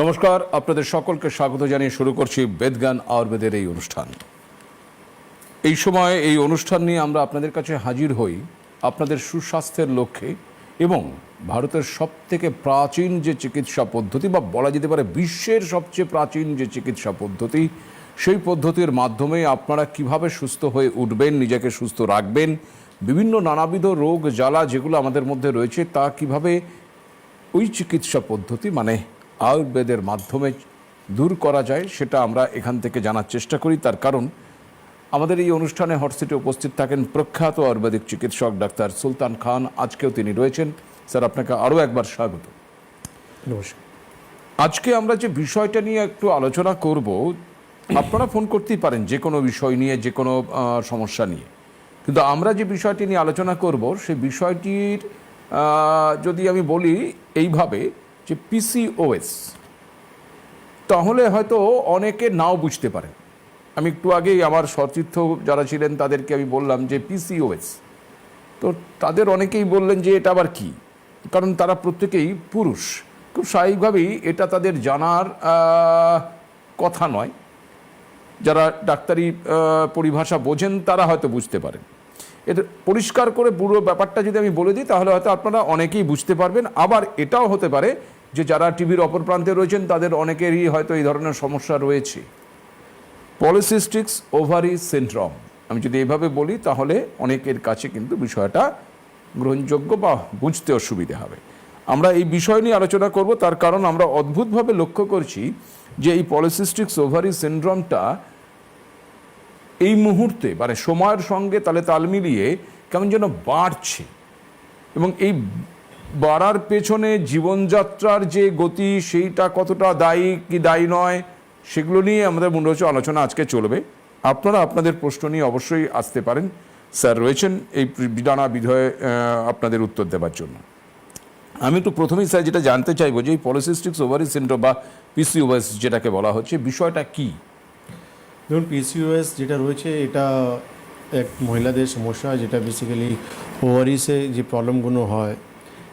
নমস্কার, আপনাদের সকলকে স্বাগত জানিয়ে শুরু করছি বেদজ্ঞান আয়ুর্বেদের এই অনুষ্ঠান। এই সময় এই অনুষ্ঠান নিয়ে আমরা আপনাদের কাছে হাজির হই আপনাদের সুস্বাস্থ্যের লক্ষ্যে এবং ভারতের সবথেকে প্রাচীন যে চিকিৎসা পদ্ধতি বা বলা যেতে পারে বিশ্বের সবচেয়ে প্রাচীন যে চিকিৎসা পদ্ধতি, সেই পদ্ধতির মাধ্যমে আপনারা কিভাবে সুস্থ হয়ে উঠবেন, নিজেকে সুস্থ রাখবেন, বিভিন্ন নানাবিধ রোগ জ্বালা যেগুলো আমাদের মধ্যে রয়েছে তা কিভাবে ওই চিকিৎসা পদ্ধতি মানে আয়ুর্বেদের মাধ্যমে দূর করা যায়, সেটা আমরা এখান থেকে জানার চেষ্টা করি। তার কারণ আমাদের এই অনুষ্ঠানে হটসিটে উপস্থিত থাকেন প্রখ্যাত আয়ুর্বেদিক চিকিৎসক ডাক্তার সুলতান খান। আজকেও তিনি রয়েছেন। স্যার, আপনাকে আরও একবার স্বাগত। নমস্কার। আজকে আমরা যে বিষয়টা নিয়ে একটু আলোচনা করব, আপনারা ফোন করতেই পারেন যে কোনো বিষয় নিয়ে, যে কোনো সমস্যা নিয়ে, কিন্তু আমরা যে বিষয়টি নিয়ে আলোচনা করব সেই বিষয়টির যদি আমি বলি এইভাবে যে পিসিওএস, তাহলে হয়তো অনেকে নাও বুঝতে পারে। আমি একটু আগেই আমার সতীর্থ যারা ছিলেন তাদেরকে আমি বললাম যে পিসিওএস, তো তাদের অনেকেই বললেন যে এটা আবার কি, কারণ তারা প্রত্যেকেই পুরুষ। খুব স্বাভাবিকভাবেই এটা তাদের জানার কথা নয়। যারা ডাক্তারি পরিভাষা বোঝেন তারা হয়তো বুঝতে পারেন। এটা পরিষ্কার করে পুরো ব্যাপারটা যদি আমি বলে দিই তাহলে হয়তো আপনারা অনেকেই বুঝতে পারবেন। আবার এটাও হতে পারে যে যারা টিভির অপর প্রান্তে রয়েছেন তাদের অনেকেরই হয়তো এই ধরনের সমস্যা রয়েছে। পলিসিস্টিক ওভারি সিনড্রোম, আমি যদি এভাবে বলি তাহলে অনেকের কাছে কিন্তু বিষয়টা গ্রহণযোগ্য বা বুঝতে অসুবিধা হবে। আমরা এই বিষয় নিয়ে আলোচনা করব, তার কারণ আমরা অদ্ভুতভাবে লক্ষ্য করছি যে এই পলিসিস্টিক ওভারি সিনড্রোমটা এই মুহূর্তে মানে সময়ের সঙ্গে তাল মিলিয়ে কেমন যেন বাড়ছে, এবং এই বাড়ার পেছনে জীবনযাত্রার যে গতি সেইটা কতটা দায়ী কি দায়ী নয় সেগুলো নিয়ে আমাদের মূল আলোচনা আজকে চলবে। আপনারা আপনাদের প্রশ্ন নিয়ে অবশ্যই আসতে পারেন। স্যার রয়েছেন এই নানা বিষয়ে আপনাদের উত্তর দেওয়ার জন্য। আমি একটু প্রথমেই স্যার যেটা জানতে চাইবো যে এই পলিসিস্টিক ওভারি সিনড্রোম বা পিসিওএস যেটাকে বলা হচ্ছে, বিষয়টা কি? ধরুন, পিসিওএস যেটা রয়েছে এটা এক মহিলাদের সমস্যা, যেটা বেসিক্যালি ওভারিসে যে প্রবলেমগুলো হয়।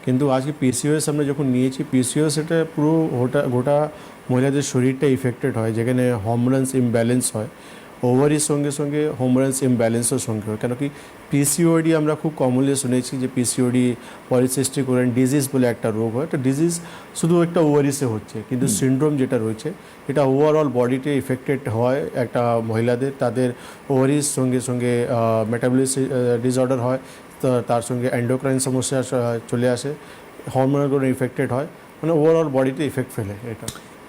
কিন্তু আজকে পিসিওএস আমরা যখন নিয়েছি, পিসিওএস এটা পুরো গোটা মহিলাদের শরীরটা ইফেক্টেড হয়, যেখানে হরমোনালস ইমব্যালেন্স হয়। ওভারির সঙ্গে সঙ্গে হরমোনালস ইমব্যালেন্সের সঙ্গে হয়। কেন কি পিসিওডি আমরা খুব কমনলি শুনেছি যে পিসিওডি পলিসিস্টিক ওভারিয়ান ডিজিজ বলে একটা রোগ হয়। একটা ডিজিজ শুধু একটা ওভারিসে হচ্ছে, কিন্তু সিনড্রোম যেটা রয়েছে এটা ওভারঅল বডিতে ইফেক্টেড হয় একটা মহিলাদের। তাদের ওভারির সঙ্গে সঙ্গে মেটাবলিক ডিসঅর্ডার হয়, তার সঙ্গে এন্ডোক্রাইন সমস্যা চলে আসে, হরমোনালগুলো ইফেক্টেড হয়, মানে ওভারঅল বডিতে ইফেক্ট ফেলে এটা।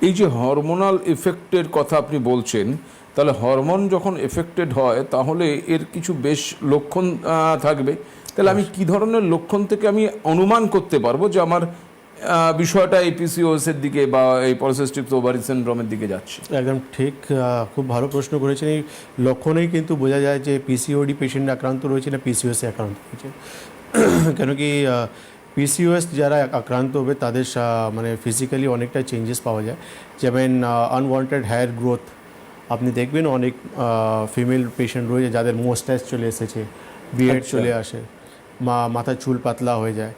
এই যে হরমোনাল এফেক্টের কথা আপনি বলছেন, তাহলে হরমোন যখন এফেক্টেড হয় তাহলে এর কিছু বেশ লক্ষণ থাকবে। তাহলে আমি কি ধরনের লক্ষণ থেকে আমি অনুমান করতে পারবো যে আমার বিষয়টা এই পিসিওএস এর দিকে বা এই পলিসিস্টিক ওভারি সিনড্রোমের দিকে যাচ্ছে? একদম ঠিক, খুব ভালো প্রশ্ন করেছেন। এই লক্ষণেই কিন্তু বোঝা যায় যে পিসিওডি পেশেন্ট আক্রান্ত রয়েছে না পিসিওএসে আক্রান্ত রয়েছে। কেন কি পিসিওএস যারা আক্রান্ত হবে তাদের মানে ফিজিক্যালি অনেকটা চেঞ্জেস পাওয়া যায়, যেমন আনওয়ান্টেড হেয়ার গ্রোথ। আপনি দেখবেন অনেক ফিমেল পেশেন্ট রয়েছে যাদের মোস্টাইজ চলে এসেছে, বিয়ার্ড চলে আসে, মাথার চুল পাতলা হয়ে যায়,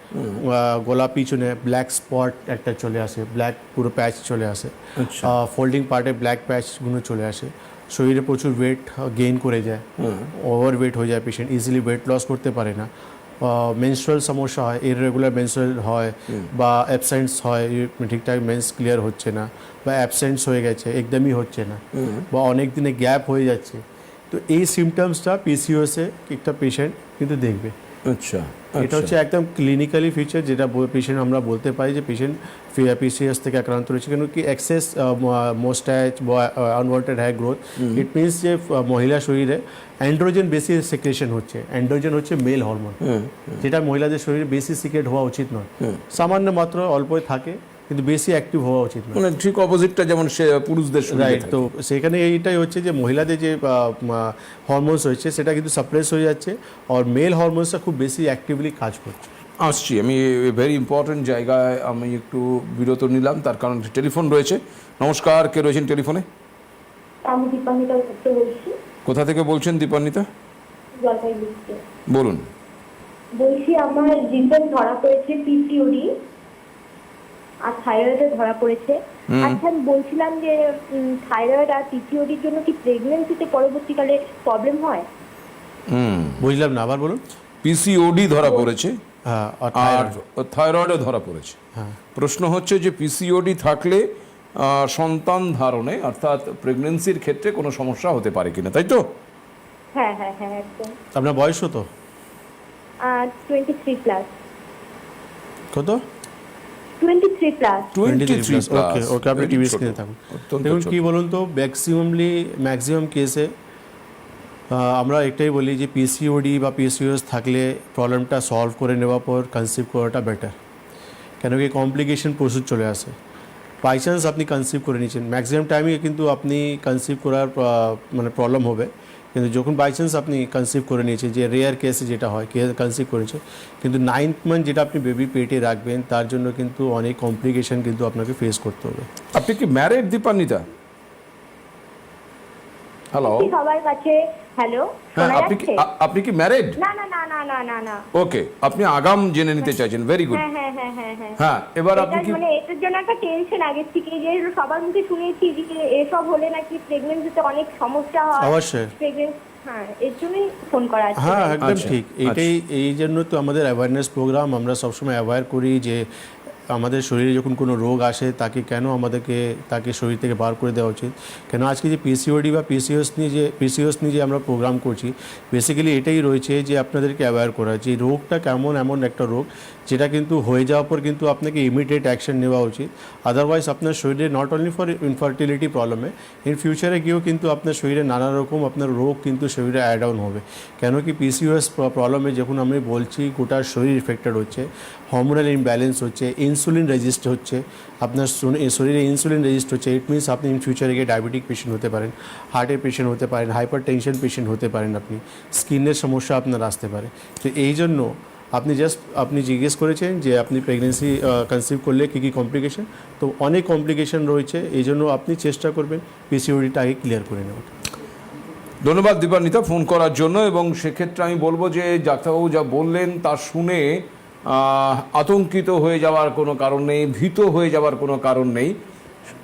গলা পিছনে ব্ল্যাক স্পট একটা চলে আসে, ব্ল্যাক পুরো প্যাচ চলে আসে, ফোল্ডিং পার্টে ব্ল্যাক প্যাচগুলো চলে আসে, শরীরে প্রচুর ওয়েট গেইন করে যায়, ওভার ওয়েট হয়ে যায় পেশেন্ট, ইজিলি ওয়েট লস করতে পারে না, মেনস্ট্রুয়াল সমস্যা হয়, ইররেগুলার মেনস্ট্রুয়াল হয় বা অ্যাবসেন্টস হয়, ঠিকঠাক মেন্স ক্লিয়ার হচ্ছে না বা অ্যাবসেন্টস হয়ে গেছে একদমই হচ্ছে না বা অনেক দিনে গ্যাপ হয়ে যাচ্ছে। তো এই সিমটমসটা পিসিওএসে একটা পেশেন্ট কিন্তু দেখবে। আচ্ছা, এটা হচ্ছে একদম ক্লিনিক্যালি ফিচার, যেটা পেশেন্ট আমরা বলতে পারি যে পেশেন্ট পিসিওএস থেকে আক্রান্ত রয়েছে। কেন কি এক্সেস মোস্টাইচ বা unwanted hair growth, it means যে মহিলা শরীরে অ্যান্ড্রোজেন বেশি সিক্রেশন হচ্ছে। অ্যান্ড্রোজেন হচ্ছে মেল হরমোন, যেটা মহিলাদের শরীরে বেশি সিক্রেট হওয়া উচিত নয়। সামান্য মাত্র অল্পই থাকে, কিন্তু বেশি অ্যাক্টিভ হওয়া উচিত নয়। মানে ঠিক অপোজিটটা যেমন সে পুরুষদের শরীরে রাইট। থাকে। তো সেখানে এইটাই হচ্ছে যে মহিলাদের যে হরমোনস রয়েছে সেটা কিন্তু সাপ্রেস হয়ে যাচ্ছে, আর মেল হরমোনসটা খুব বেশি অ্যাক্টিভলি কাজ করছে। আসছি আমি ভেরি ইম্পর্টেন্ট জায়গায় আমি একটু বিরত নিলাম, তার কারণ টেলিফোন রয়েছে। নমস্কার, কে রয়েছেন টেলিফোনে? আমি দীপান্বিতা বলছি। কোথা থেকে বলছেন দীপান্বিতা? জলপাইগুড়ি। বলুন। বলছি আমার রিসেন্ট ধরা পড়েছে পিসিওডি, আর থাইরয়েডে ধরা পড়েছে। আচ্ছা, আমি বলছিলাম যে থাইরয়েড আর পিসিওডির জন্য কি প্রেগন্যান্সিতে পরবর্তীকালে প্রবলেম হয়? বুঝলাম না, আবার বলুন। পিসিওডি ধরা পড়েছে হ্যাঁ, আর আর thyroid। থাইরয়েডও ধরা পড়েছে। হ্যাঁ, প্রশ্ন হচ্ছে যে পিসিওডি থাকলে সন্তান ধারণে অর্থাৎ প্রেগনেন্সির ক্ষেত্রে কোনো সমস্যা হতে পারে কিনা, তাই তো? হ্যাঁ হ্যাঁ হ্যাঁ, একদম। আপনার বয়স কত? 23 প্লাস। কত? 23 প্লাস। 23 ওকে ওকে, আপনি Very টিভি ছোট, স্ক্রিনে থাকুন। অত্যন্ত দেখুন ছোট। কি বলুন তো, ম্যাক্সিমাম কেসে আমরা একটাই বলি যে পিসিওডি বা পিসিওএস থাকলে প্রবলেমটা সলভ করে নেওয়ার পর কনসিভ করাটা বেটার, কেন কি কমপ্লিকেশন প্রচুর চলে আসে। বাই চান্স আপনি কনসিভ করে নিয়েছেন, ম্যাক্সিমাম টাইমে কিন্তু আপনি কনসিভ করার মানে প্রবলেম হবে, কিন্তু যখন বাই চান্স আপনি কনসিভ করে নিয়েছেন, যে রেয়ার কেসে যেটা হয় কনসিভ করেছে, কিন্তু 9th মান্থ যেটা আপনি বেবি পেটে রাখবেন তার জন্য কিন্তু অনেক কমপ্লিকেশন কিন্তু আপনাকে ফেস করতে হবে। আপনি কি ম্যারিড দীপান্বিতা? হ্যালো, সবার কাছে হ্যালো, হ্যাঁ, শোনা আপনি কি যাচ্ছে? আপনি কি ম্যারিড? না না না না না না না। ওকে, আপনি আগাম জেনে নিতে চাইছেন, ভেরি গুড। হ্যাঁ হ্যাঁ হ্যাঁ হ্যাঁ হ্যাঁ। হ্যাঁ, এবার আপনি এটা কি মানে এটার জন্য একটা টেনশন আগের থেকে, যে সবার মুখে শুনেছি যে এসব হলে নাকি প্রেগন্যান্সিতে অনেক সমস্যা হয়। অবশ্যই। হ্যাঁ, এর জন্যই ফোন করা আছে। হ্যাঁ, একদম আচ্ছা, ঠিক। এইটাই, এই জন্য তো আমাদের অ্যাওয়ারনেস প্রোগ্রাম, আমরা সবসময় অ্যাওয়্যার করি যে আমাদের শরীরে যখন কোনো রোগ আসে তাকে কেন আমাদেরকে তাকে শরীর থেকে বার করে দেওয়া উচিত। কেন আজকে যে পিসিওডি বা পিসিওএস নিয়ে যে আমরা প্রোগ্রাম করছি, বেসিক্যালি এটাই রয়েছে যে আপনাদেরকে অ্যাওয়্যার করা যে রোগটা কেমন, এমন একটা রোগ যেটা কিন্তু হয়ে যাওয়ার পর কিন্তু আপনাকে ইমিডিয়েট অ্যাকশন নেওয়া উচিত। আদারওয়াইজ আপনার শরীরে নট অনলি ফর ইনফার্টিলিটি প্রবলেমে, ইন ফিউচারে গিয়েও কিন্তু আপনার শরীরে নানা রকম আপনার রোগ কিন্তু শরীরে অ্যাড অন হবে। কেন কি পিসিওএস প্রবলেমে যখন আমি বলছি গোটা শরীর ইফেক্টেড হচ্ছে, হরমোনাল ইমব্যালেন্স হচ্ছে, ইনসুলিন রেজিস্ট হচ্ছে, আপনার শরীরে ইনসুলিন রেজিস্ট হচ্ছে, ইট মিনস আপনি ইন ফিউচারে গিয়ে ডায়াবেটিক পেশেন্ট হতে পারেন, হার্টের পেশেন্ট হতে পারেন, হাইপার টেনশন পেশেন্ট হতে পারেন, আপনি স্কিনের সমস্যা আপনার আসতে পারে। তো এই জন্য আপনি জিজ্ঞেস করেছেন যে আপনি প্রেগনেন্সি কনসিভ করলে কী কী কমপ্লিকেশন, তো অনেক কমপ্লিকেশন রয়েছে, এই জন্য আপনি চেষ্টা করবেন পিসিওডিটা আগে ক্লিয়ার করে নেওয়ার। ধন্যবাদ দীপান্বিতা ফোন করার জন্য। এবং সেক্ষেত্রে আমি বলবো যে ডাক্তারবাবু যা বললেন তা শুনে আতঙ্কিত হয়ে যাওয়ার কোনো কারণ নেই, ভীত হয়ে যাওয়ার কোনো কারণ নেই।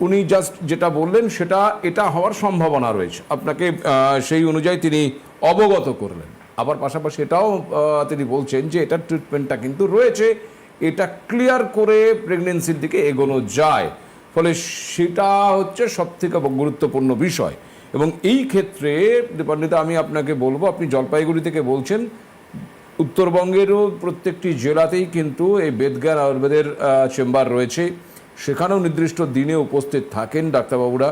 উনি জাস্ট যেটা বললেন সেটা এটা হওয়ার সম্ভাবনা রয়েছে, আপনাকে সেই অনুযায়ী তিনি অবগত করলেন। আবার পাশাপাশি এটাও তিনি বলছেন যে এটার ট্রিটমেন্টটা কিন্তু রয়েছে, এটা ক্লিয়ার করে প্রেগনেন্সির দিকে এগোনো যায়। ফলে সেটা হচ্ছে সবথেকে গুরুত্বপূর্ণ বিষয়। এবং এই ক্ষেত্রে দীপান্বিতা আমি আপনাকে বলবো, আপনি জলপাইগুড়ি থেকে বলছেন, উত্তরবঙ্গেরও প্রত্যেকটি জেলাতেই কিন্তু এই বেদজ্ঞান আয়ুর্বেদের চেম্বার রয়েছে, সেখানেও নির্দিষ্ট দিনে উপস্থিত থাকেন ডাক্তারবাবুরা,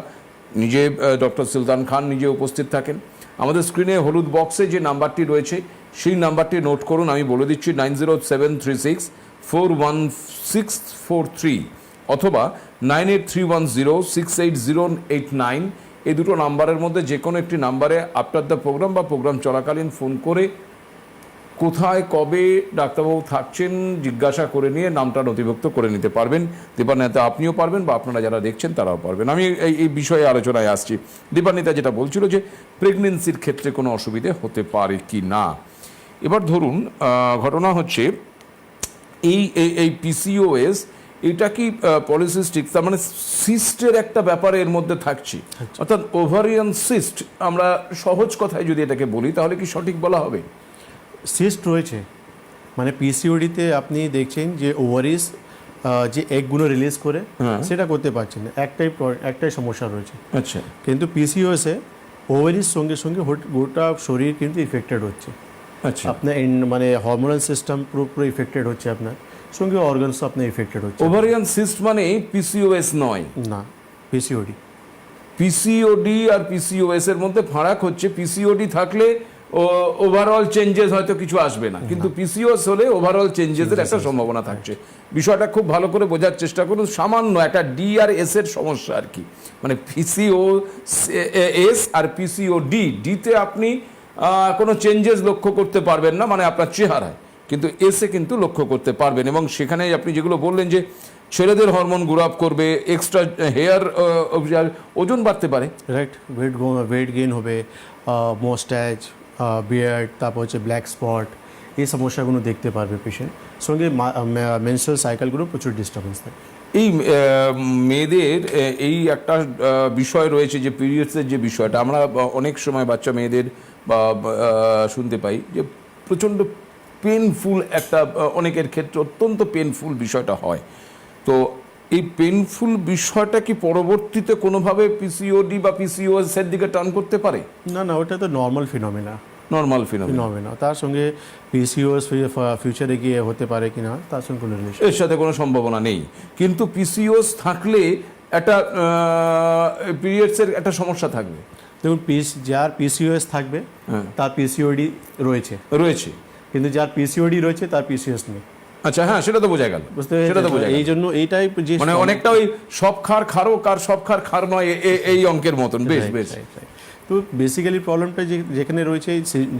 নিজে ডক্টর সুলতান খান নিজে উপস্থিত থাকেন। আমাদের স্ক্রিনে হলুদ বক্সে যে নাম্বারটি রয়েছে সেই নাম্বারটি নোট করুন, আমি বলে দিচ্ছি 9073641643 অথবা 9831068089। এই দুটো নাম্বারের মধ্যে যে কোনো একটি নাম্বারে আফটার দ্য প্রোগ্রাম বা প্রোগ্রাম চলাকালীন ফোন করে কোথায় কবে ডাক্তারবাবু থাকছেন জিজ্ঞাসা করে নিয়ে নামটা নথিভুক্ত করে নিতে পারবেন। দীপান্বিতা আপনিও পারবেন বা আপনারা যারা দেখছেন তারাও পারবেন। আমি এই বিষয়ে আলোচনায় আসছি। দীপান্বিতা যেটা বলছিল যে প্রেগনেন্সির ক্ষেত্রে কোনো অসুবিধে হতে পারে কি না। এবার ধরুন ঘটনা হচ্ছে এই পিসিওএস, এটা কি পলিসিস্টিক, তার মানে সিস্টের একটা ব্যাপারে এর মধ্যে থাকছে, অর্থাৎ ওভারিয়ান সিস্ট। আমরা সহজ কথায় যদি এটাকে বলি তাহলে কি সঠিক বলা হবে? সিস্ট রয়েছে, মানে পিসিওডিতে আপনি দেখছেন যে ওভারিস যে এগগুলো রিলিজ করে সেটা করতে পারছেন না, একটাই সমস্যা রয়েছে। আচ্ছা, কিন্তু পিসিওএসে ওভারির সঙ্গে সঙ্গে গোটা শরীর কিন্তু ইফেক্টেড হচ্ছে। আচ্ছা, আপনার মানে হরমোনাল সিস্টেম পুরোপুরি ইফেক্টেড হচ্ছে, আপনার সঙ্গে অর্গানসও আপনার ইফেক্টেড হচ্ছে। ওভারিয়ান সিস্ট মানে পিসিওএস নয়, না, পিসিওডি। পিসিওডি আর পিসিওএস এর মধ্যে ফারাক হচ্ছে, পিসিওডি থাকলে ওভারঅল চেঞ্জেস হয়তো কিছু আসবে না, কিন্তু পিসিওএস হলে ওভারঅল চেঞ্জেসের একটা সম্ভাবনা থাকছে। বিষয়টা খুব ভালো করে বোঝার চেষ্টা করুন। সামান্য একটা ডি আর এস এর সমস্যা আর কি, মানে পিসিওএস আর পিসিওডি, ডিতে আপনি কোনো চেঞ্জেস লক্ষ্য করতে পারবেন না মানে আপনার চেহারায়, কিন্তু এসে কিন্তু লক্ষ্য করতে পারবেন। এবং সেখানে আপনি যেগুলো বললেন যে ছেলেদের হরমোন গ্রো আপ করবে, এক্সট্রা হেয়ার, ওজন বাড়তে পারে, রাইট, ওয়েট গেইন হবে, মোস্ট্যাচ, বিয়ার্ড, তারপর হচ্ছে ব্ল্যাক স্পট, এই সমস্যাগুলো দেখতে পারবে পেশেন্ট। সঙ্গে মেনস্ট্রুয়াল সাইকেলগুলো প্রচুর ডিস্টার্বেন্স থাকে। এই মেয়েদের এই একটা বিষয় রয়েছে যে পিরিয়ডসের যে বিষয়টা আমরা অনেক সময় বাচ্চা মেয়েদের বা শুনতে পাই যে প্রচণ্ড পেনফুল একটা অনেকের ক্ষেত্রে অত্যন্ত পেনফুল বিষয়টা হয়। তো এই পেনফুল বিষয়টা কি পরবর্তীতে কোনোভাবে পিসিওডি বা পিসিওএস এর দিকে টার্ন করতে পারে? না, ওটা তো নর্মাল ফিনোমেনা। নর্মাল ফিনোমেনা, তার সঙ্গে পিসিওএস ফিউচারে গিয়ে হতে পারে কিনা তার সঙ্গে কোনো রিলেশন এর সাথে কোনো সম্ভাবনা নেই। কিন্তু পিসিওএস থাকলে একটা পিরিয়ডসের একটা সমস্যা থাকবে। দেখুন, যার পিসিওএস থাকবে তার পিসিওডি রয়েছে, কিন্তু যার পিসিওডি রয়েছে তার পিসিওএস নেই। আচ্ছা, হ্যাঁ, সেটা তো বোঝা গেল। সেটা তো বোঝা গেল। এই জন্য এইটাই যে মানে অনেকটা ওই সব খার খারক আর সব খার নয় এই অঙ্কের মতন। বেশ। তো বেসিক্যালি প্রবলেমটা যেখানে রয়েছে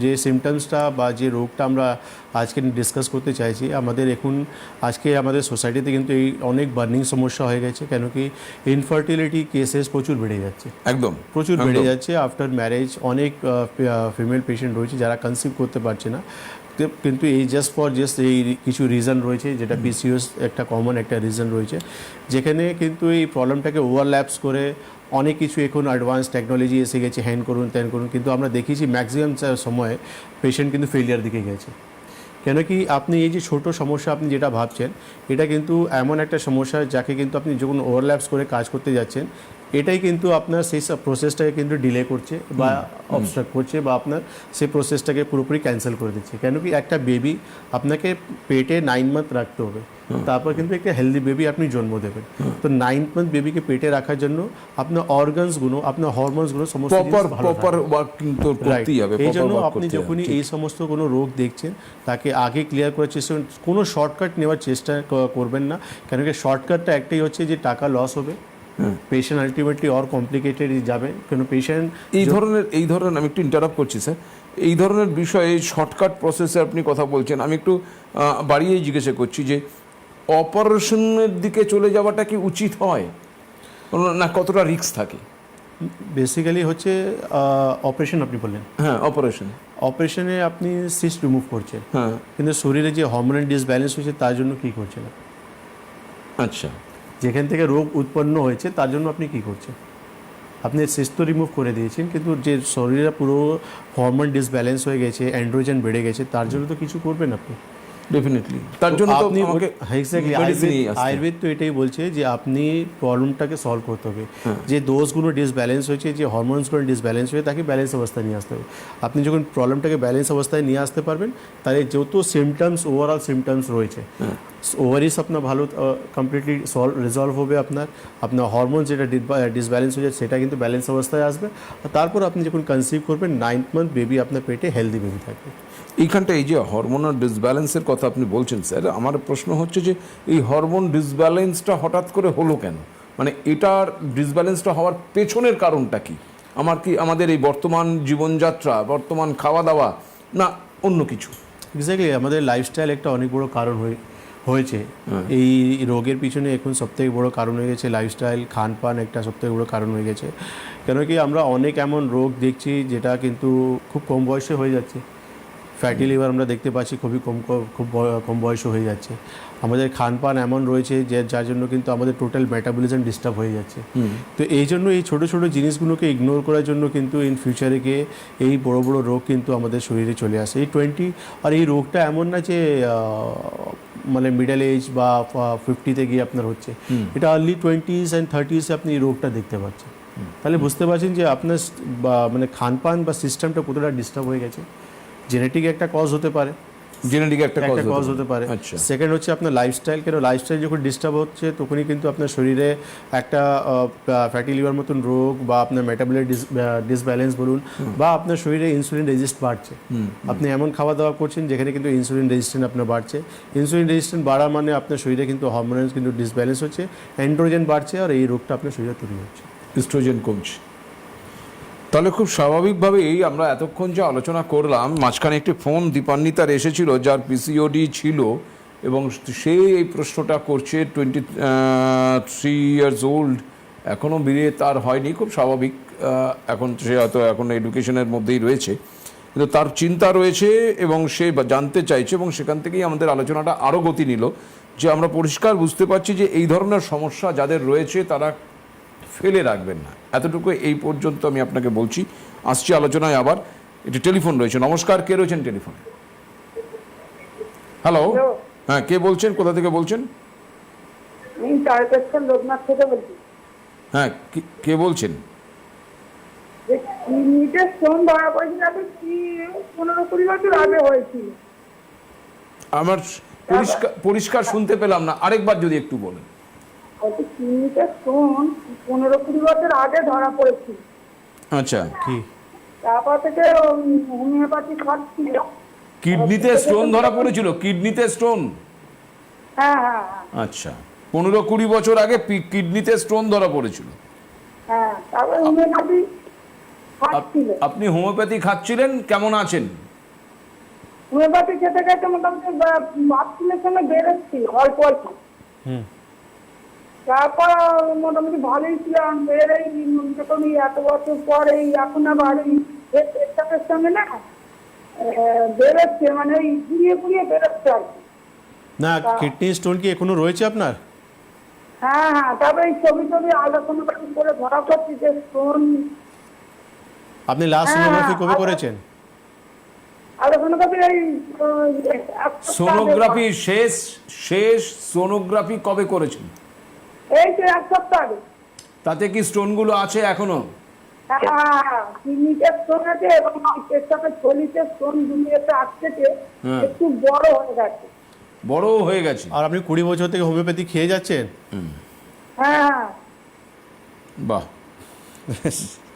যে সিমটমসটা বা যে রোগটা আমরা আজকে ডিসকাস করতে চাইছি, আজকে আমাদের সোসাইটিতে কিন্তু এই অনেক বার্নিং সমস্যা হয়ে গেছে। কেন কি ইনফার্টিলিটি কেসেস প্রচুর বেড়ে যাচ্ছে, প্রচুর বেড়ে যাচ্ছে। আফটার ম্যারেজ অনেক ফিমেল পেশেন্ট রয়েছে যারা কনসিভ করতে পারছে না, কিন্তু এই জাস্ট এই কিছু রিজন রয়েছে, যেটা পিসিওএস একটা কমন একটা রিজন রয়েছে, যেখানে কিন্তু এই প্রবলেমটাকে ওভারল্যাপস করে অনেক কিছু এখন অ্যাডভান্স টেকনোলজি এসে গেছে, হ্যান করুন ত্যান করুন, কিন্তু আমরা দেখেছি ম্যাক্সিমাম সময় পেশেন্ট কিন্তু ফেলিয়ার দিকে গেছে। কেন কি আপনি এই যে ছোট সমস্যা আপনি যেটা ভাবছেন, এটা কিন্তু এমন একটা সমস্যা যাকে কিন্তু আপনি যখন ওভারল্যাপস করে কাজ করতে যাচ্ছেন, এটাই কিন্তু আপনার সেই প্রসেসটাকে কিন্তু ডিলে করছে বা অবস্ট্রাক্ট করছে, বা আপনার সেই প্রসেসটাকে পুরোপুরি ক্যান্সেল করে দিচ্ছে। কেন কি একটা বেবি আপনাকে পেটে 9 মান্থ রাখতে হবে, তারপর কিন্তু একটা হেলদি বেবি আপনি জন্ম দেবেন। তো 9 মান্থ বেবিকে পেটে রাখার জন্য আপনার অর্গানসগুলো, আপনার হরমোনসগুলো সমস্ত প্রপার ওয়ার্কিং তো করতেই হবে। এই জন্য আপনি যখনই এই সমস্ত কোনো রোগ দেখছেন, তাকে আগে ক্লিয়ার করার চেষ্টা করুন। কোনো শর্টকাট নেওয়ার চেষ্টা করবেন না, কেন কি শর্টকাটটা একটাই হচ্ছে যে টাকা লস হবে, পেশেন্ট আলটিমেটলি অর কমপ্লিকেটেড যাবে। কেন পেশেন্ট এই ধরনের আমি একটু ইন্টারাপ্ট করছি স্যার, এই ধরনের বিষয়ে শর্টকাট প্রসেসে আপনি কথা বলছেন, আমি একটু বাড়িয়েই জিজ্ঞাসা করছি যে অপারেশনের দিকে চলে যাওয়াটা কি উচিত হয় না, কতটা রিস্ক থাকে? বেসিক্যালি হচ্ছে অপারেশন আপনি বললেন। হ্যাঁ, অপারেশনে আপনি সিস্ট রিমুভ করছেন, হ্যাঁ, কিন্তু শরীরে যে হরমোনাল ডিসব্যালেন্স হয়েছে তার জন্য কি করছেন? আচ্ছা, যেখান থেকে রোগ উৎপন্ন হয়েছে তার জন্য আপনি কি করছেন? আপনি সিস্ট তো রিমুভ করে দিয়েছেন, কিন্তু যে শরীরে পুরো হরমোন ডিসব্যালেন্স হয়ে গেছে, অ্যান্ড্রোজেন বেড়ে গেছে, তার জন্য তো কিছু করবেন আপনি। ডেফিনেটলি তার জন্য তো আমাকে আয়ুর্বেদ তো এটাই বলছে যে আপনি প্রবলেমটাকে সলভ করতে হবে। যে দোষগুলো ডিসব্যালেন্স হয়েছে, যে হরমোনসগুলো ডিসব্যালেন্স হয়ে, তাকে ব্যালেন্স অবস্থায় নিয়ে আসতে হবে। আপনি যখন প্রবলেমটাকে ব্যালেন্স অবস্থায় নিয়ে আসতে পারবেন, তাহলে যত সিমটমস, ওভারঅল সিমটমস রয়েছে, ওভারিস আপনার ভালো কমপ্লিটলি রিজলভ হবে, আপনার হরমোন যেটা ডিসব্যালেন্স হয়ে যায় সেটা কিন্তু ব্যালেন্স অবস্থায় আসবে। আর তারপর আপনি যখন কনসিভ করবেন, 9th মান্থ বেবি আপনার পেটে হেলদি বেবি থাকবে। এইখানটা এই যে হরমোনাল ডিসব্যালেন্সের কথা আপনি বলছেন স্যার, আমার প্রশ্ন হচ্ছে যে এই হরমোন ডিসব্যালেন্সটা হঠাৎ করে হলো কেন? মানে এটার ডিসব্যালেন্সটা হওয়ার পেছনের কারণটা কি? আমাদের এই বর্তমান জীবনযাত্রা, বর্তমান খাওয়া দাওয়া, না অন্য কিছু? এক্স্যাক্টলি, আমাদের লাইফস্টাইল একটা অনেক বড় কারণ হয়েছে এই রোগের পিছনে। এখন সবথেকে বড় কারণ হয়ে গেছে লাইফস্টাইল, খানপান একটা সবথেকে বড় কারণ হয়ে গেছে। কেন কি আমরা অনেক এমন রোগ দেখছি যেটা কিন্তু খুব কম বয়সে হয়ে যাচ্ছে। ফ্যাটি লিভার আমরা দেখতে পাচ্ছি খুব কম বয়সে হয়ে যাচ্ছে। আমাদের খানপান এমন রয়েছে যার জন্য কিন্তু আমাদের টোটাল মেটাবলিজম ডিস্টার্ব হয়ে যাচ্ছে। তো এই জন্য এই ছোটো ছোটো জিনিসগুলোকে ইগনোর করার জন্য কিন্তু ইন ফিউচারে গিয়ে এই বড় বড় রোগ কিন্তু আমাদের শরীরে চলে আসে। আর এই রোগটা এমন না যে মানে মিডল এজ বা 50-তে গিয়ে আপনার হচ্ছে, এটা আর্লি 20s and 30s আপনি এই রোগটা দেখতে পাচ্ছেন। তাহলে বুঝতে পারছেন যে আপনার মানে খানপান বা সিস্টেমটা কতটা ডিস্টার্ব হয়ে গেছে। জেনেটিক একটা কজ হতে পারে, সেকেন্ড হচ্ছে আপনার লাইফস্টাইল। কেন লাইফস্টাইল যখন ডিস্টার্ব হচ্ছে, তখনই কিন্তু আপনার শরীরে একটা ফ্যাটি লিভার মতন রোগ বা আপনার মেটাবলিক ডিসব্যালেন্স বলুন, বা আপনার শরীরে ইনসুলিন রেজিস্ট বাড়ছে। আপনি এমন খাওয়া দাওয়া করছেন যেখানে কিন্তু ইনসুলিন রেজিস্ট্যান্ট আপনার বাড়ছে। ইনসুলিন রেজিস্ট্যান্ট বাড়া মানে আপনার শরীরে কিন্তু হরমোনস কিন্তু ডিসব্যালেন্স হচ্ছে, অ্যান্ড্রোজেন বাড়ছে, আর এই রোগটা আপনার শরীরে তৈরি হচ্ছে, ইস্ট্রোজেন কমছে। তাহলে খুব স্বাভাবিকভাবেই আমরা এতক্ষণ যে আলোচনা করলাম, মাঝখানে একটি ফোন দীপান্বিতার এসেছিল যার পিসিওডি ছিল, এবং সে এই প্রশ্নটা করছে, 23 ইয়ার্স ওল্ড, এখনও বিয়ে তার হয়নি, খুব স্বাভাবিক। এখন সে হয়তো এখন এডুকেশনের মধ্যেই রয়েছে। কিন্তু তার চিন্তা রয়েছে এবং সে জানতে চাইছে, এবং সেখান থেকেই আমাদের আলোচনাটা আরও গতি নিল যে আমরা পরিষ্কার বুঝতে পারছি যে এই ধরনের সমস্যা যাদের রয়েছে তারা ফেলে রাখবেন না। এতটুকু এই পর্যন্ত আমি আপনাকে বলছি। আসছি আলোচনায় আবার। এটি টেলিফোন রয়েছে। নমস্কার, কে রয়েছেন টেলিফোনে? হ্যালো, হ্যাঁ, কে বলছেন, কোথা থেকে বলছেন? আমি তারকেশ্বর লোকনাথ থেকে বলছি। হ্যাঁ, কে বলছেন? যে কিডনিতে স্টোন ধরা পড়েছিল, তো কি 15-20 বছর আগে হয়েছিল। আমার পরিষ্কার শুনতে পেলাম না, আরেকবার যদি একটু বলেন। ওই কিডনিতে স্টোন 15-20 বছর আগে ধরা পড়েছিল। আচ্ছা, কি তারপর থেকে হোমিওপ্যাথি খাচ্ছিল। কিডনিতে স্টোন ধরা পড়েছিল? কিডনিতে স্টোন? হ্যাঁ হ্যাঁ হ্যাঁ আচ্ছা, 15-20 বছর আগে কিডনিতে স্টোন ধরা পড়েছিল। হ্যাঁ, তারপরে হোমিওপ্যাথি খাচ্ছিল। আপনি হোমিওপ্যাথি খাচ্ছিলেন, কেমন আছেন? হোমিওপ্যাথি খেতে খেতে মোটামুটি বাথরুমের সঙ্গে বেরোচ্ছিল অল্প অল্প। হুম তারপর মোটামুটি ভালোই ছিলাম, বেরোই যখন এত বছর পরে এখন আবার এই পেশাবের সঙ্গে না বেরোচ্ছে, মানে ওই ঘুরিয়ে ঘুরিয়ে বেরোচ্ছে আর কি। না, কিডনি স্টোন কি এখনো রয়েছে আপনার? হ্যাঁ হ্যাঁ, তারপরে এই ছবি ছবি আলোচনা করে ধরা পড়ছি যে স্টোন। আপনি লাস্ট হ্যাঁ, সোনোগ্রাফি কবে হ্যাঁ, করেছেন? আলোচনা করছি এই সোনোগ্রাফি শেষ সোনোগ্রাফি কবে করেছেন? এই তো 1 সপ্তাহ আগে। তাতে কি স্টোনগুলো আছে এখনো? হ্যাঁ, কিডনিতে স্টোন আছে এবং পেশাবের থলিতে স্টোন দুনিয়াতে আসতেছে, হ্যাঁ। একটু বড় হয়ে গেছে। বড় হয়ে গেছে? আর আপনি 20 বছর থেকে হোমিওপ্যাথি খেয়ে যাচ্ছেন? হ্যাঁ হ্যাঁ, বাহ,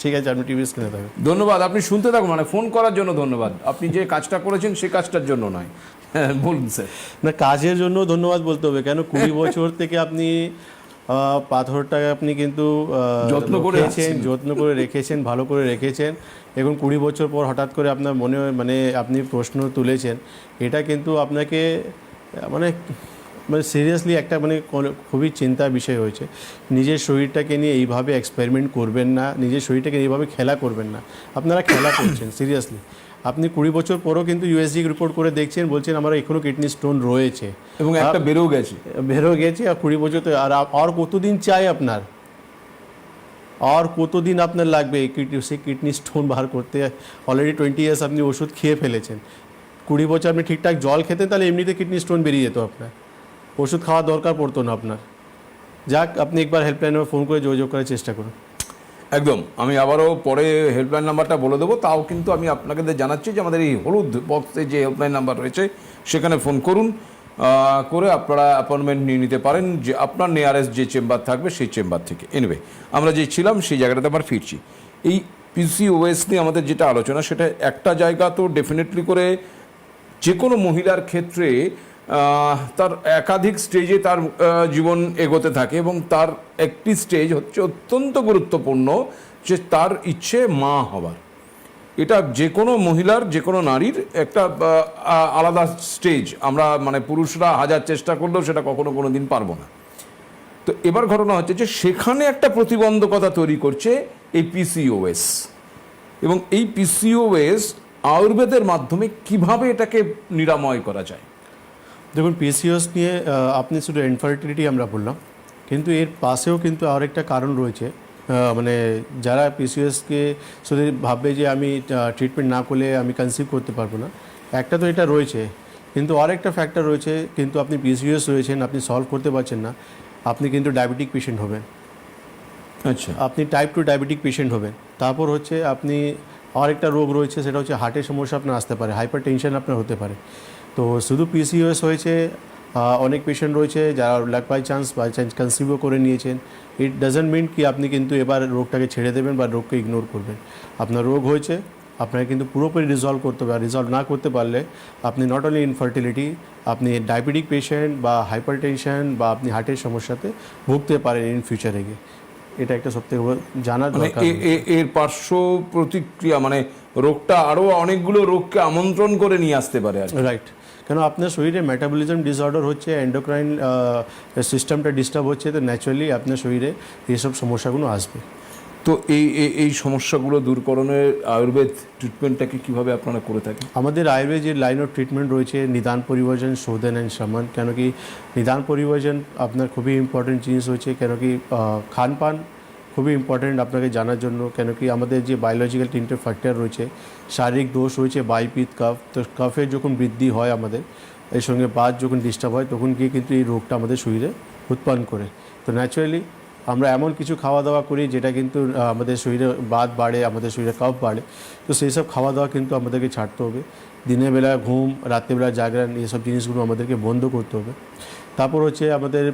ঠিক আছে, আপনি টিভি স্ক্রিনে থাকবেন। ধন্যবাদ। আপনি শুনতে থাকুন, মানে ফোন করার জন্য ধন্যবাদ। আপনি যে কাজটা করেছেন সেই কাজটার জন্য নয়। হ্যাঁ, বলুন স্যার। না, কাজের জন্য ধন্যবাদ বলতে হবে, কেন 20 বছর থেকে আপনি পাথরটাকে আপনি কিন্তু যত্ন করে রেখেছেন, রাখছেন। যত্ন করে রেখেছেন, ভালো করে রেখেছেন। এখন 20 বছর পর হঠাৎ করে আপনার মনে মানে আপনি প্রশ্ন তুলেছেন, এটা কিন্তু আপনাকে মানে মানে সিরিয়াসলি একটা মানে খুবই চিন্তার বিষয় হয়েছে। নিজের শরীরটাকে নিয়ে এইভাবে এক্সপেরিমেন্ট করবেন না, নিজের শরীরটাকে এইভাবে খেলা করবেন না। আপনারা খেলা করছেন সিরিয়াসলি। আপনি 20 বছর পরও কিন্তু ইউএসজি রিপোর্ট করে দেখছেন, বলছেন আমার এখনও কিডনি স্টোন রয়েছে এবং একটা বেরোও গেছে। বেরো গেছে। আর 20 বছর তো আর কতদিন চাই আপনার? আর কতদিন আপনার লাগবে সেই কিডনি স্টোন বার করতে? অলরেডি 20 ইয়ার্স আপনি ওষুধ খেয়ে ফেলেছেন। 20 বছর আপনি ঠিকঠাক জল খেতেন, তাহলে এমনিতে কিডনি স্টোন বেরিয়ে যেত আপনার, ওষুধ খাওয়া দরকার পড়তো না আপনার। যাক, আপনি একবার হেল্পলাইনে ফোন করে যোগাযোগ করার চেষ্টা করুন। একদম, আমি আবারও পরে হেল্পলাইন নাম্বারটা বলে দেবো। তাও কিন্তু আমি আপনাকে জানাচ্ছি যে আমাদের এই হলুদ বক্সে যে হেল্পলাইন নাম্বার রয়েছে সেখানে ফোন করুন, করে আপনারা অ্যাপয়েন্টমেন্ট নিয়ে নিতে পারেন যে আপনার নিয়ারেস্ট যে চেম্বার থাকবে সেই চেম্বার থেকে। এনিওয়ে, আমরা যে ছিলাম সেই জায়গাটাতে আবার ফিরছি। এই পিসিওএস নিয়ে আমাদের যেটা আলোচনা, সেটা একটা জায়গা তো ডেফিনেটলি করে যে কোনো মহিলার ক্ষেত্রে তার একাধিক স্টেজে তার জীবন এগোতে থাকে, এবং তার একটি স্টেজ হচ্ছে অত্যন্ত গুরুত্বপূর্ণ, যে তার ইচ্ছে মা হবার। এটা যে কোনো মহিলার, যে কোনো নারীর একটা আলাদা স্টেজ। আমরা মানে পুরুষরা হাজার চেষ্টা করলেও সেটা কখনো কোনো দিন পারবো না। তো এবার ঘটনা হচ্ছে যে সেখানে একটা প্রতিবন্ধকতা তৈরি করছে এই পিসিওএস, এবং এই পিসিওএস আয়ুর্বেদের মাধ্যমে কিভাবে এটাকে নিরাময় করা যায়। দেখুন, পিসিওএস নিয়ে আপনি শুধু ইনফার্টিলিটি আমরা বললাম, কিন্তু এর পাশেও কিন্তু আরেকটা কারণ রয়েছে। মানে যারা পিসিওএসকে শুধু ভাববে যে আমি ট্রিটমেন্ট না করলে আমি কনসিভ করতে পারবো না, একটা তো এটা রয়েছে, কিন্তু আরেকটা ফ্যাক্টর রয়েছে। কিন্তু আপনি পিসিওএস রয়েছেন, আপনি সলভ করতে পারছেন না, আপনি কিন্তু ডায়াবেটিক পেশেন্ট হবেন। আচ্ছা, আপনি টাইপ 2 ডায়াবেটিক পেশেন্ট হবেন। তারপর হচ্ছে আপনি আরেকটা রোগ রয়েছে, সেটা হচ্ছে হার্টের সমস্যা আপনার আসতে পারে, হাইপার টেনশন আপনার হতে পারে। তো শুধু পিসিওএস হয়েছে, অনেক পেশেন্ট রয়েছে যারা লাক বাই চান্স কনসিভও করে নিয়েছেন। ইট ডাজন্ট মিন কি আপনি কিন্তু এবার রোগটাকে ছেড়ে দেবেন বা রোগকে ইগনোর করবেন। আপনার রোগ হয়েছে, আপনাকে কিন্তু পুরোপুরি রিজলভ করতে হবে। আর রিজলভ না করতে পারলে আপনি নট অনলি ইনফার্টিলিটি, আপনি ডায়াবেটিক পেশেন্ট বা হাইপার টেনশন বা আপনি হার্টের সমস্যাতে ভুগতে পারেন ইন ফিউচারে গিয়ে। এটা একটা সবথেকে জানার দরকার। এর পার্শ্ব প্রতিক্রিয়া মানে রোগটা আরো অনেকগুলো রোগকে আমন্ত্রণ করে নিয়ে আসতে পারে আর রাইট, কেন আপনার শরীরে মেটাবলিজম ডিসঅর্ডার হচ্ছে, এন্ডোক্রাইন সিস্টেমটা ডিস্টার্ব হচ্ছে, তো ন্যাচারালি আপনার শরীরে এইসব সমস্যাগুলো আসবে। তো এই সমস্যাগুলো দূরকরণের আয়ুর্বেদ ট্রিটমেন্টটাকে কিভাবে আপনারা করে থাকেন? আমাদের আয়ুর্বেদ যে লাইন অফ ট্রিটমেন্ট রয়েছে নিদান পরিবর্জন, শোধন অ্যান্ড শমন। কেন কি নিদান পরিবর্জন আপনার খুবই ইম্পর্টেন্ট জিনিস হচ্ছে, কেন কি খানপান খুবই ইম্পর্টেন্ট আপনাকে জানার জন্য। কেন কি আমাদের যে বায়োলজিক্যাল তিনটে ফ্যাক্টর রয়েছে, শারীরিক দোষ রয়েছে বায়ুপিত্ত, কফ। তো কফের যখন বৃদ্ধি হয় আমাদের, এর সঙ্গে বাত যখন ডিস্টার্ব হয়, তখন গিয়ে কিন্তু এই রোগটা আমাদের শরীরে উৎপন্ন করে। তো ন্যাচারালি আমরা এমন কিছু খাওয়া দাওয়া করি যেটা কিন্তু আমাদের শরীরে বাত বাড়ে, আমাদের শরীরে কফ বাড়ে। তো সেই সব খাওয়া দাওয়া কিন্তু আমাদেরকে ছাড়তে হবে। দিনের বেলা ঘুম, রাত্রিবেলা জাগরণ, এইসব জিনিসগুলো আমাদেরকে বন্ধ করতে হবে। তারপর হচ্ছে আমাদের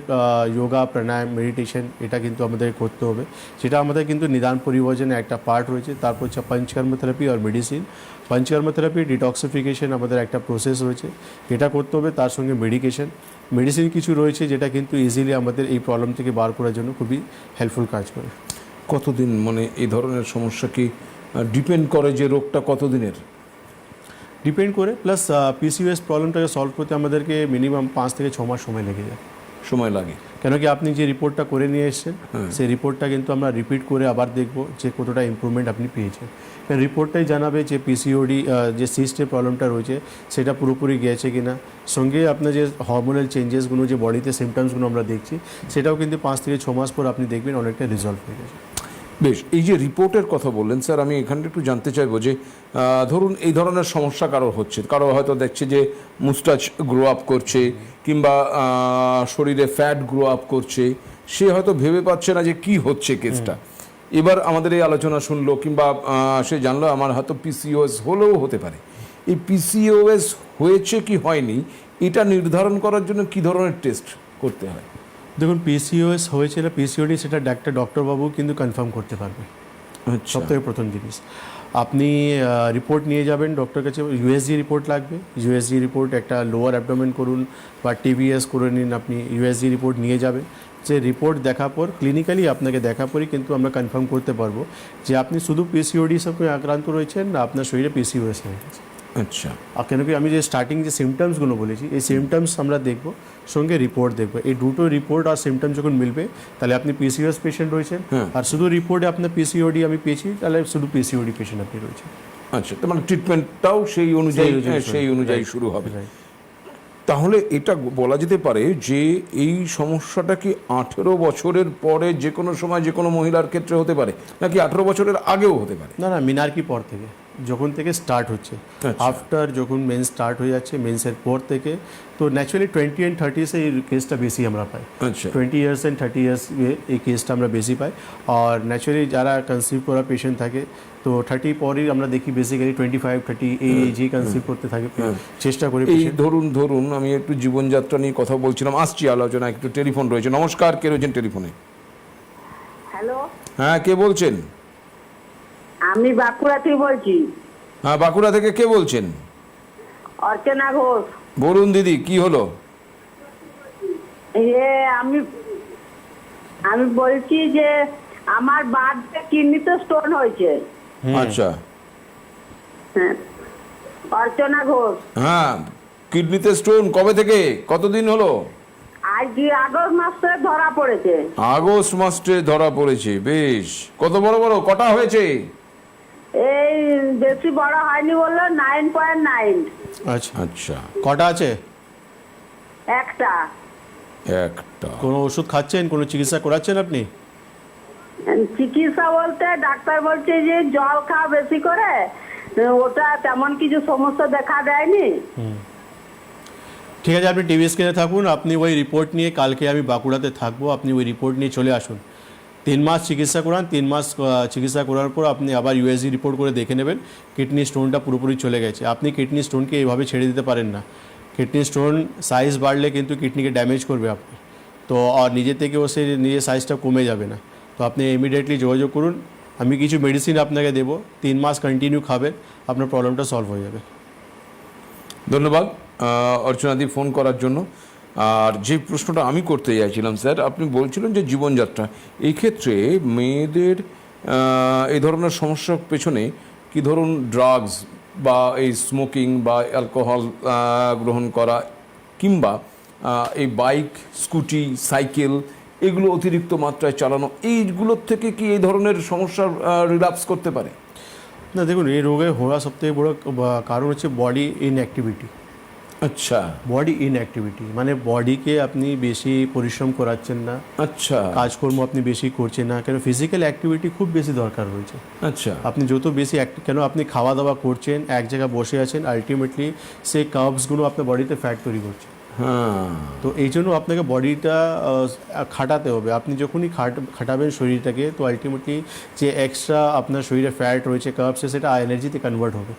যোগা, প্রাণায়াম, মেডিটেশন, এটা কিন্তু আমাদের করতে হবে। সেটা আমাদের কিন্তু নিদান পরিবর্জনের একটা পার্ট রয়েছে। তারপর হচ্ছে পঞ্চকর্ম থেরাপি আর মেডিসিন। পঞ্চকর্ম থেরাপি ডিটক্সিফিকেশন আমাদের একটা প্রসেস রয়েছে, এটা করতে হবে। তার সঙ্গে মেডিসিন কিছু রয়েছে যেটা কিন্তু ইজিলি আমাদের এই প্রবলেম থেকে বার করার জন্য খুবই হেল্পফুল কাজ করে। কতদিন মানে এই ধরনের সমস্যা কি ডিপেন্ড করে যে রোগটা কতদিনের? ডিপেন্ড করে, প্লাস পিসিওএস প্রবলেমটাকে সলভ করতে আমাদেরকে মিনিমাম 5 থেকে 6 মাস সময় লেগে যায়। সময় লাগে? কেন কি আপনি যে রিপোর্টটা করে নিয়ে এসেছেন, সেই রিপোর্টটা কিন্তু আমরা রিপিট করে আবার দেখব যে কতটা ইমপ্রুভমেন্ট আপনি পেয়েছেন। রিপোর্টটাই জানাবে যে পিসিওডি যে সিস্টের প্রবলেমটা রয়েছে সেটা পুরোপুরি গিয়েছে কিনা। সঙ্গে আপনার যে হরমোনাল চেঞ্জেসগুলো, যে বডিতে সিমটমসগুলো আমরা দেখছি, সেটাও কিন্তু 5 থেকে 6 মাস পর আপনি দেখবেন অনেকটা রিজলভ হয়ে গেছে। বেশ, এই যে রিপোর্টের কথা বললেন স্যার, আমি এখানে একটু জানতে চাইবো যে ধরুন এই ধরনের সমস্যা কারো হচ্ছে, কারো হয়তো দেখছে যে মুস্টাচ গ্রো আপ করছে, কিংবা শরীরে ফ্যাট গ্রো আপ করছে, সে হয়তো ভেবে পাচ্ছে না যে কি হচ্ছে কেসটা। এবার আমাদের এই আলোচনা শুনলো, কিংবা সে জানলো আমার হয়তো পিসিওএস হলেও হতে পারে। এই পিসিওএস হয়েছে কি হয়নি এটা নির্ধারণ করার জন্য কি ধরনের টেস্ট করতে হয়? দেখুন, পিসিওএস হয়েছে না পিসিওডি সেটা ডক্টরবাবু কিন্তু কনফার্ম করতে পারবে। সব থেকে প্রথম জিনিস, আপনি রিপোর্ট নিয়ে যাবেন ডক্টর কাছে। ইউএসজি রিপোর্ট লাগবে। ইউএসজি রিপোর্ট একটা লোয়ার অ্যাবডোমেন করুন বা টিভিএস করে নিন, আপনি ইউএসজি রিপোর্ট নিয়ে যাবেন। যে রিপোর্ট দেখার পর, ক্লিনিক্যালি আপনাকে দেখার পরই কিন্তু আমরা কনফার্ম করতে পারবো যে আপনি শুধু পিসিওডি সঙ্গে আক্রান্ত রয়েছেন না আপনার শরীরে পিসিওএস হয়ে গেছে। আচ্ছা, আর কেন কি আমি যে স্টার্টিং যে সিমটমসগুলো বলেছি, এই সিমটমস আমরা দেখব, সঙ্গে রিপোর্ট দেখব। এই দুটো রিপোর্ট আর সিমটম যখন মিলবে তাহলে আপনি পিসিওএস পেশেন্ট রয়েছেন। আর শুধু রিপোর্টে আপনার পিসিওডি আমি পেয়েছি, তাহলে শুধু পিসিওডি পেশেন্ট আপনি রয়েছেন। আচ্ছা, তার মানে ট্রিটমেন্টটাও সেই অনুযায়ী শুরু হবে। তাহলে এটা বলা যেতে পারে যে এই সমস্যাটা কি 18 বছরের পরে যে কোনো সময় যে কোনো মহিলার ক্ষেত্রে হতে পারে, নাকি 18 বছরের আগেও হতে পারে? না, মিনার্কি পর থেকে, যখন থেকে স্টার্ট হচ্ছে, আফটার যখন মেন্স স্টার্ট হয়ে যাচ্ছে, মেন্সের পর থেকে। তো ন্যাচুরালি 20 and 30 এই কেসটা বেশি আমরা পাই। আচ্ছা, 20 years and 30 years এই কেসটা আমরা বেশি পাই। আর ন্যাচুরালি যারা কনসিভ করা পেশেন্ট থাকে, তো 30 পরই আমরা দেখি বেসিক্যালি 25-30 এই এজেই কনসিভ করতে থাকে, চেষ্টা করি। এই ধরুন আমি একটু জীবনযাত্রা নিয়ে কথা বলছিলাম, আসছি আলোচনা, একটু টেলিফোন রয়েছে। নমস্কার, কে রয়েছেন টেলিফোনে? হ্যালো, হ্যাঁ, কে বলছেন? আমি বাঁকুড়া থেকে বলছি। হ্যাঁ, বাঁকুড়া থেকে কে বলছেন? অর্চনা ঘোষ। বলুন দিদি, কি হলো? আমি বলছি যে আমার বার্থডে কিডনিতে স্টোন হয়েছে। আচ্ছা, হ্যাঁ, অর্চনা ঘোষ। হ্যাঁ, কিডনিতে স্টোন কবে থেকে, কতদিন হলো? আজ আগস্ট মাসে ধরা পড়েছে। আগস্ট মাসে ধরা পড়েছে, বেশ। কত বড় কটা হয়েছে? এই বেশি বড় হয়নি, বললো 9.9। আচ্ছা, আচ্ছা, কটা আছে? একটা। কোনো ওষুধ খাচ্ছেন, কোনো চিকিৎসা করাচ্ছেন আপনি? চিকিৎসা বলতে ডাক্তার বলছে যে জল খাওয়া বেশি করে, ওটা তেমন কিছু সমস্যা দেখা দেয়নি। ঠিক আছে, আপনি টিভি স্ক্রিনে থাকুন, আপনি ওই রিপোর্ট নিয়ে, কালকে আমি বাঁকুড়াতে থাকবো, আপনি ওই রিপোর্ট নিয়ে চলে আসুন। 3 মাস চিকিৎসা করান, 3 মাস চিকিৎসা করার পর আপনি আবার ইউএসজি রিপোর্ট করে দেখে নেবেন কিডনি স্টোনটা পুরোপুরি চলে গেছে। আপনি কিডনি স্টোনকে এইভাবে ছেড়ে দিতে পারেন না। কিডনি স্টোন সাইজ বাড়লে কিন্তু কিডনিকে ড্যামেজ করবে আপনি, তো আর নিজে থেকেও সে নিজের সাইজটা কমে যাবে না। তো আপনি ইমিডিয়েটলি যোগাযোগ করুন, আমি কিছু মেডিসিন আপনাকে দেবো, 3 মাস কন্টিনিউ খাবেন, আপনার প্রবলেমটা সলভ হয়ে যাবে। ধন্যবাদ অর্চনাদি ফোন করার জন্য। আর যে প্রশ্নটা আমি করতে চাইছিলাম স্যার, আপনি বলছিলেন যে জীবনযাত্রা, এই ক্ষেত্রে মেয়েদের এই ধরনের সমস্যার পেছনে কি ধরুন ড্রাগস বা এই স্মোকিং বা অ্যালকোহল গ্রহণ করা, কিংবা এই বাইক, স্কুটি, সাইকেল, এগুলো অতিরিক্ত মাত্রায় চালানো, এইগুলোর থেকে কি এই ধরনের সমস্যার রিল্যাপস করতে পারে? না দেখুন, এই রোগে হওয়া সবথেকে বড় কারণ হচ্ছে বডি ইনঅ্যাক্টিভিটি। আচ্ছা বডি ইনঅ্যাক্টিভিটি মানে বডিকে আপনি বেশি পরিশ্রম করাচ্ছেন না, আচ্ছা কাজকর্ম আপনি বেশি করছেন না, কেন ফিজিক্যাল অ্যাক্টিভিটি খুব বেশি দরকার রয়েছে। আচ্ছা আপনি যত বেশি কেন আপনি খাওয়া দাওয়া করছেন, এক জায়গায় বসে আছেন, আলটিমেটলি সেই কার্বসগুলো আপনার বডিতে ফ্যাট তৈরি করছে। হ্যাঁ তো এই জন্য আপনাকে বডিটা খাটাতে হবে। আপনি যখনই খাটাবেন শরীরটাকে, তো আলটিমেটলি যে এক্সট্রা আপনার শরীরে ফ্যাট রয়েছে, কার্বসে, সেটা এনার্জিতে কনভার্ট হবে।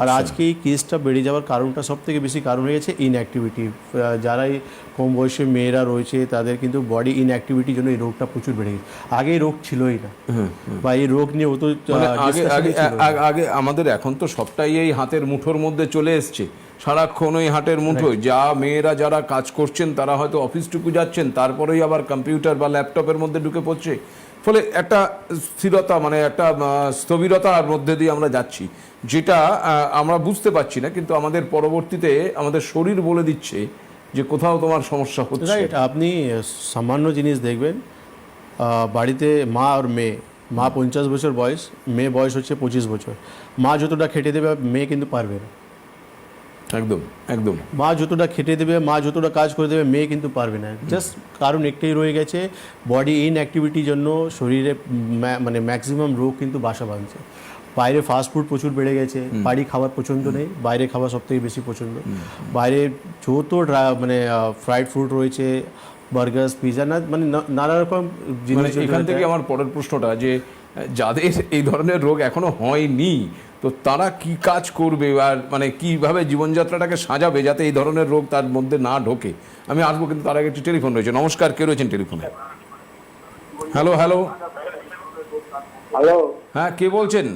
আর আজকে এই কেসটা বেড়ে যাওয়ার কারণটা সব থেকে বেশি কারণ হয়ে গেছে ইনঅ্যাক্টিভিটি। যারাই কম বয়সী মেয়েরা রয়েছে তাদের কিন্তু বডি ইনঅ্যাক্টিভিটির জন্য এই রোগটা প্রচুর বেড়ে গেছে। আগে এই রোগ ছিলই না, বা এই রোগ নিয়ে অত মানে আগে আমাদের এখন তো সবটাই এই হাতের মুঠোর মধ্যে চলে এসছে, সারাক্ষণ ওই হাতের মুঠোয়। যা মেয়েরা যারা কাজ করছেন তারা হয়তো অফিসটুকু যাচ্ছেন, তারপরেই আবার কম্পিউটার বা ল্যাপটপের মধ্যে ঢুকে পড়ছে, ফলে একটা স্থিরতা মানে একটা স্থবিরতার মধ্যে দিয়ে আমরা যাচ্ছি, যেটা আমরা বুঝতে পারছি না, কিন্তু আমাদের পরবর্তীতে আমাদের শরীর বলে দিচ্ছে যে কোথাও তোমার সমস্যা হচ্ছে। রাইট। আপনি সামান্য জিনিস দেখবেন, বাড়িতে মা আর মেয়ে, মা 50 বছর বয়স, মেয়ে বয়স হচ্ছে 25 বছর। মা যতটা খেটে দেবে মেয়ে কিন্তু পারবে না। একদম একদম। মা যতটা খেটে দেবে, মা যতটা কাজ করে দেবে, মেয়ে কিন্তু পারবে না। জাস্ট কারণ একটাই রয়ে গেছে, বডি ইনঅ্যাক্টিভিটির জন্য শরীরে মানে ম্যাক্সিমাম রোগ কিন্তু বাসা বাঁধছে। বাইরে ফাস্ট ফুড প্রচুর বেড়ে গেছে, বাড়ি খাবার পছন্দ নেই, বাইরে খাবার সব থেকে বেশি পছন্দ। বাইরে যত মানে ফ্রাইড ফুড রয়েছে, বার্গার, পিৎজা, না মানে নানা রকম মানে জিনিস। এখান থেকে আমার পরের প্রশ্নটা, যে যাদের এই ধরনের রোগ এখনো হয়নি, তো তারা কি কাজ করবে আর মানে কিভাবে জীবনযাত্রাটাকে সাজাবে যাতে এই ধরনের রোগ তার মধ্যে না ঢোকে? আমি আসবো, কিন্তু তার আগে একটি টেলিফোন রয়েছে। নমস্কার, কে রয়েছেন টেলিফোনে? হ্যালো হ্যালো হ্যালো, হ্যাঁ, কে বলছেন?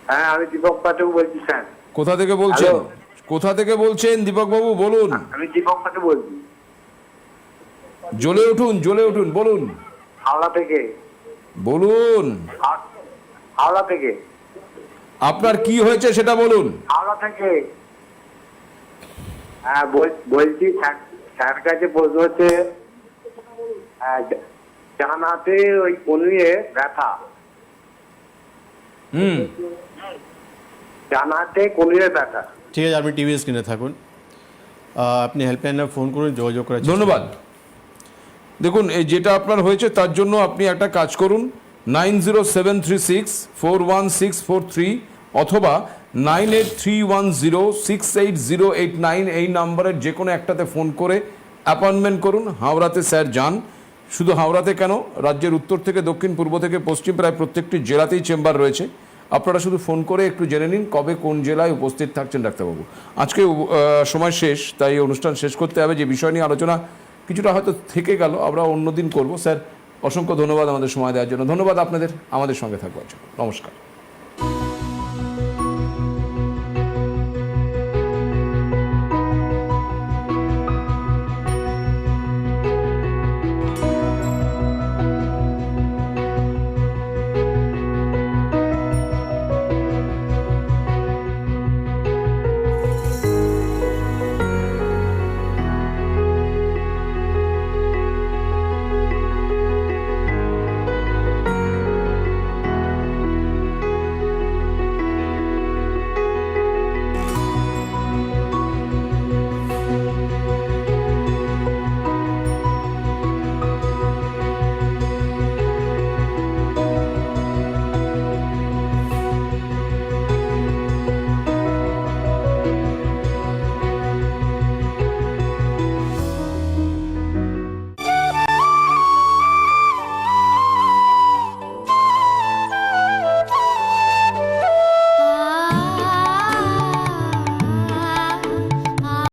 হ্যাঁ আমি দীপক পাঠক বলছি স্যার। কোথা থেকে বলছেন? হ্যালো। কোথা থেকে বলছেন দীপক বাবু, বলুন। আমি দীপক পাঠক বলছি, জ্বলে উঠুন, জ্বলে উঠুন, বলুন হাওড়া থেকে। বলুন হাওড়া থেকে। আপনার কি হয়েছে সেটা বলুন। হাওড়া থেকে। হ্যাঁ বলছি স্যার কাছে প্রশ্ন হচ্ছে, ডান হাতে ওই কনুয়ে ব্যথা। ডান হাতে কনুয়ে ব্যথা। ঠিক আছে, আপনি টিভি স্ক্রিনে থাকুন, আপনি হেল্পলাইনে ফোন করুন, যোগাযোগ করার চেষ্টা করুন। ধন্যবাদ। দেখুন, এই যেটা আপনার হয়েছে তার জন্য আপনি একটা কাজ করুন, 9073641643 অথবা 9831068089 এই নাম্বারের যে কোনো একটাতে ফোন করে অ্যাপয়েন্টমেন্ট করুন। হাওড়াতে স্যার যান। শুধু হাওড়াতে কেন, রাজ্যের উত্তর থেকে দক্ষিণ, পূর্ব থেকে পশ্চিম প্রায় প্রত্যেকটি জেলাতেই চেম্বার রয়েছে। আপনারা শুধু ফোন করে একটু জেনে নিন কবে কোন জেলায় উপস্থিত থাকছেন ডাক্তারবাবু। আজকে সময় শেষ, তাই অনুষ্ঠান শেষ করতে হবে। যে বিষয় নিয়ে আলোচনা কিছুটা হয়তো থেকে গেল, আমরা অন্যদিন করব। স্যার, অসংখ্য ধন্যবাদ আমাদের সময় দেওয়ার জন্য। ধন্যবাদ আপনাদের আমাদের সঙ্গে থাকবার জন্য। নমস্কার।